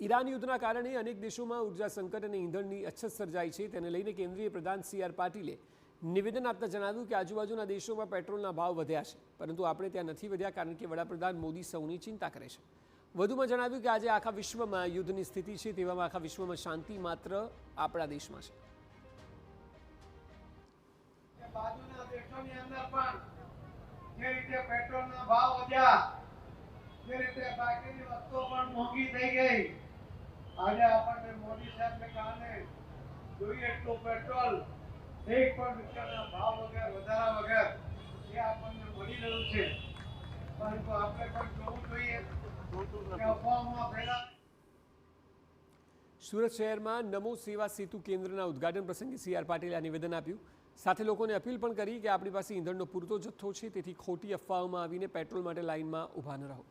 Iran યુદ્ધના કારણે અનેક દેશોમાં ઉર્જા સંકટ અને ઈંધણની અછત સર્જાઈ છે। તેને લઈને કેન્દ્રીય પ્રધાન સી.આર. પાટીલે નિવેદન આપતા જણાવ્યું કે આજુબાજુના દેશોમાં પેટ્રોલના ભાવ વધ્યા છે, પરંતુ આપણે ત્યાં નથી વધ્યા કારણ કે વડાપ્રધાન મોદી સૌની ચિંતા કરે છે। વધુમાં જણાવ્યું કે આજે આખા વિશ્વમાં યુદ્ધની સ્થિતિ છે, તેવામાં આખા વિશ્વમાં શાંતિ માત્ર આપણા દેશમાં છે। બાજુના દેશોની અંદર પણ જે રીતે પેટ્રોલના ભાવ વધ્યા, જે રીતે બાકીની વસ્તુઓ પણ મોંઘી થઈ ગઈ, આજે આપણને મોદી સાહેબને કારણે જોઈએ એટલું પેટ્રોલ એક પણ રૂપિયાના ભાવ વગર વધારા વગર એ આપણને મળી રહ્યું છે, પરંતુ આપણે પણ જોવું જોઈએ કે અફવાઓમાં ફેલા। સુરત શહેરમાં નમો સેવા સેતુ કેન્દ્રના ઉદ્ઘાટન પ્રસંગે સી.આર. પાટીલે આ નિવેદન આપ્યું। સાથે લોકોને અપીલ પણ કરી કે આપણી પાસે ઈંધણનો પૂરતો જથ્થો છે, તેથી ખોટી અફવાઓમાં આવીને પેટ્રોલ માટે લાઇનમાં ઊભા ન રહો।